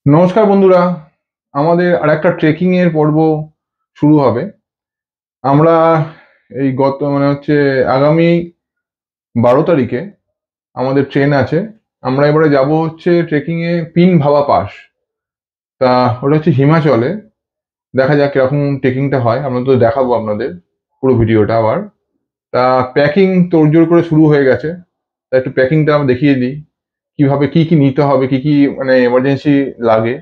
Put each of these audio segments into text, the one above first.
নমস্কার বন্ধুরা, আমাদের আরেকটা ট্রেকিং এর পর্ব শুরু হবে। আমরা এই গত আগামী 12 তারিখে আমাদের ট্রেন আছে। আমরা এবারে যাব হচ্ছে ট্রেকিং এ পিন ভাবা পাস। তা ওটা হচ্ছে হিমাচলে। দেখা যাক কিরকম ট্রেকিংটা হয়, আমরা তো দেখাবো আপনাদের পুরো ভিডিওটা আবার। তা প্যাকিং তোড়জোড় করে শুরু হয়ে গেছে। তা একটু প্যাকিংটা আমরা দেখিয়ে দিই, কিভাবে কি কি নিতে হবে, কি কি মানে এমার্জেন্সি লাগে,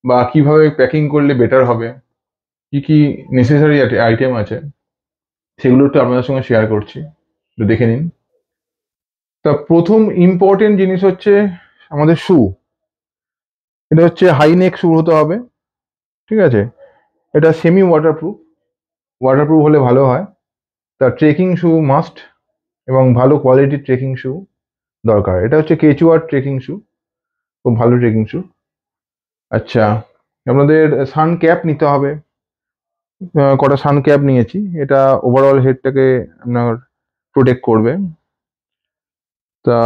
বা কিভাবে প্যাকিং করলে বেটার হবে, কি কি নেসেসারি আইটেম আছে, সেগুলো একটু আপনাদের সঙ্গে শেয়ার করছি, একটু দেখে নিন। তা প্রথম ইম্পর্টেন্ট জিনিস হচ্ছে আমাদের শু। এটা হচ্ছে হাই নেক শু হতে হবে, ঠিক আছে? এটা সেমি ওয়াটারপ্রুফ, ওয়াটারপ্রুফ হলে ভালো হয়। তা ট্রেকিং শু মাস্ট, এবং ভালো কোয়ালিটির ট্রেকিং শু দরকার। এটা হচ্ছে কেচুয়ার ট্রেকিং শু, খুব ভালো ট্রেকিং শু। আচ্ছা, আপনাদের সান ক্যাপ নিতে হবে। কটা সান ক্যাপ নিয়েছি, এটা ওভারঅল হেডটাকে আপনার প্রোটেক্ট করবে। তা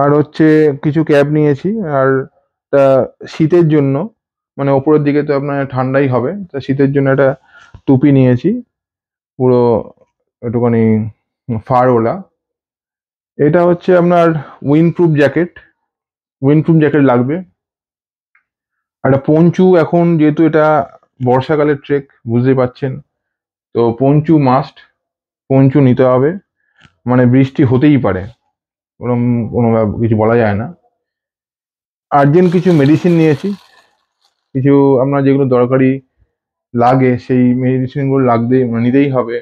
আর হচ্ছে কিছু ক্যাপ নিয়েছি। আর তা শীতের জন্য, মানে ওপরের দিকে তো আপনার ঠান্ডাই হবে, তা শীতের জন্য একটা টুপি নিয়েছি, পুরো একটুখানি ফাড়ওয়ালা। এটা হচ্ছে আপনার wind jacket, wind proof jacket লাগবে। আর একটা পঞ্চু, এখন যেহেতু এটা বর্ষাকালের ট্রেক বুঝতেই পাচ্ছেন, তো পঞ্চু মাস্ট, পঞ্চু নিতে হবে। মানে বৃষ্টি হতেই পারে, ওরকম কোনো কিছু বলা যায় না। আর্জেন্ট কিছু মেডিসিন নিয়েছি, কিছু আপনার যেগুলো দরকারি লাগে সেই মেডিসিনগুলো নিতেই হবে।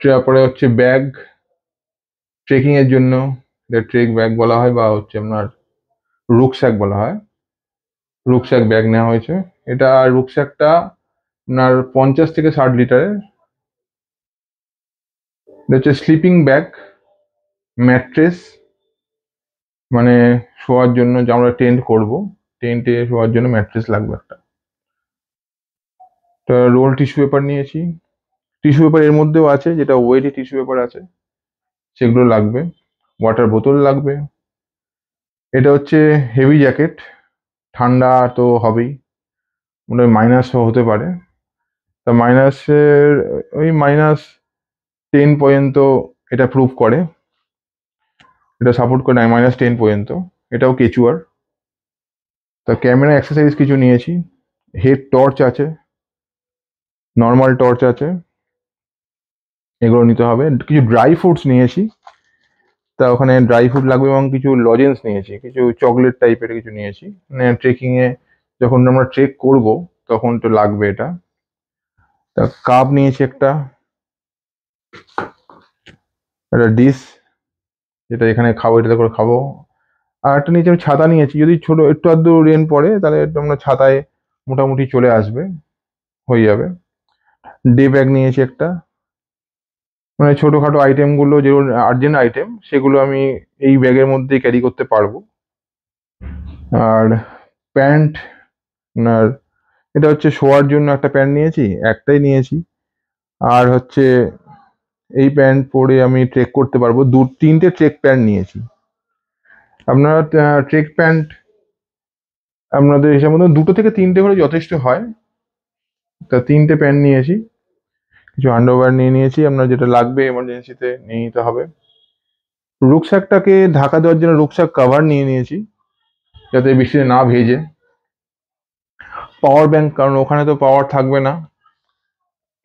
তারপরে হচ্ছে ব্যাগ, ট্রেকিং এর জন্য, এটা ট্রেক ব্যাগ বলা হয়, বা হচ্ছে আপনার রুকস্যাক বলা হয়। রুকস্যাক ব্যাগ নেওয়া হয়েছে। এটা রুকস্যাকটা আপনার 50 থেকে 60 লিটারের। এটা হচ্ছে স্লিপিং ব্যাগ, ম্যাট্রেস, মানে শোয়ার জন্য, যে আমরা টেন্ট করব, টেন্টে শোয়ার জন্য ম্যাট্রেস লাগবে একটা। তা রোল টিস্যু পেপার নিয়েছি। টিস্যু পেপার এর মধ্যেও আছে, যেটা ওয়েটি টিস্যু পেপার আছে, সেগুলো লাগবে। ওয়াটার বোতল লাগবে। এটা হচ্ছে হেভি জ্যাকেট, ঠান্ডা তো হবেই, মানে মাইনাস হতে পারে। তা মাইনাসের, ওই -10 পর্যন্ত এটা প্রুভ করে, এটা সাপোর্ট করে -10 পর্যন্ত। এটাও কেচুয়ার। তা ক্যামেরা অ্যাক্সেসরিজ কিছু নিয়েছি। হেড টর্চ আছে, নর্মাল টর্চ আছে, এগুলো নিতে হবে। কিছু ড্রাই ফ্রুটস নিয়েছি, তা ওখানে ড্রাই ফ্রুট লাগবে, এবং কিছু লজেন্স নিয়েছি, কিছু চকলেট টাইপের কিছু নিয়েছি, মানে ট্রেকিং এ যখন আমরা ট্রেক করব তখন তো লাগবে এটা। তা কাপ নিয়েছি একটা, একটা ডিশ, যেটা এখানে খাবো, এটাতে করে খাবো। আর একটা নিচে আমি ছাতা নিয়েছি, যদি ছোট একটু আধটু রেন পড়ে তাহলে একটু আমরা ছাতায় মোটামুটি চলে আসবে, হয়ে যাবে। ডে ব্যাগ নিয়েছি একটা, মানে ছোটখাটো আইটেম গুলো, যেগুলো আর্জেন্ট আইটেম, সেগুলো আমি এই ব্যাগের মধ্যেই ক্যারি করতে পারবো। আর প্যান্ট, আর এটা হচ্ছে শোয়ার জন্য একটা প্যান্ট নিয়েছি, একটাই নিয়েছি। আর হচ্ছে এই প্যান্ট পরে আমি ট্রেক করতে পারবো, তিনটে ট্রেক প্যান্ট নিয়েছি। আপনারা ট্রেক প্যান্ট আপনাদের হিসাব মতো 2 থেকে 3টে হলে যথেষ্ট হয়। তা তিনটে প্যান্ট নিয়েছি। কিছু আন্ডারওয়্যার নিয়ে নিয়েছি, আপনার যেটা লাগবে এমার্জেন্সিতে নিয়ে নিতে হবে। রুকস্যাকটাকে ঢাকা দেওয়ার জন্য রুকস্যাক কভার নিয়ে নিয়েছি, যাতে বৃষ্টিতে না ভেজে। পাওয়ার ব্যাংক, কারণ ওখানে তো পাওয়ার থাকবে না।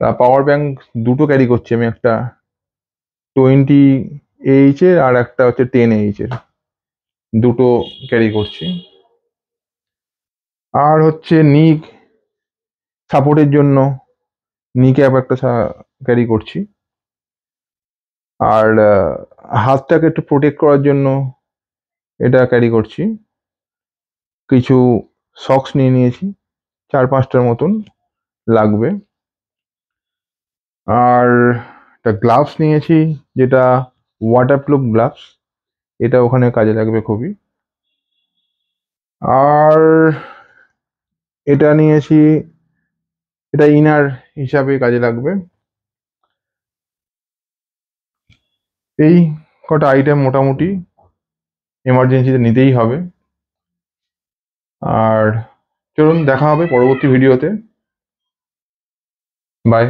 তা পাওয়ার ব্যাংক দুটো ক্যারি করছি আমি, একটা 20 AH এর, আর একটা হচ্ছে 10 AH এর, দুটো ক্যারি করছি। আর হচ্ছে সাপোর্টের জন্য নি ক্যাপ একটা ক্যারি করছি। আর হাতটাকে একটু প্রোটেক্ট করার জন্য এটা ক্যারি করছি। কিছু সক্স নিয়ে নিয়েছি, 4-5টার মতন লাগবে। আর একটা গ্লাভস নিয়েছি, যেটা ওয়াটারপ্রুফ গ্লাভস, এটা ওখানে কাজে লাগবে খুবই। আর এটা নিয়েছি, এটা ইনার হিসাবে কাজে লাগবে। এই কটা আইটেম মোটামুটি এমার্জেন্সিতে নিতেই হবে। আর চলুন দেখা হবে পরবর্তী ভিডিওতে। বাই।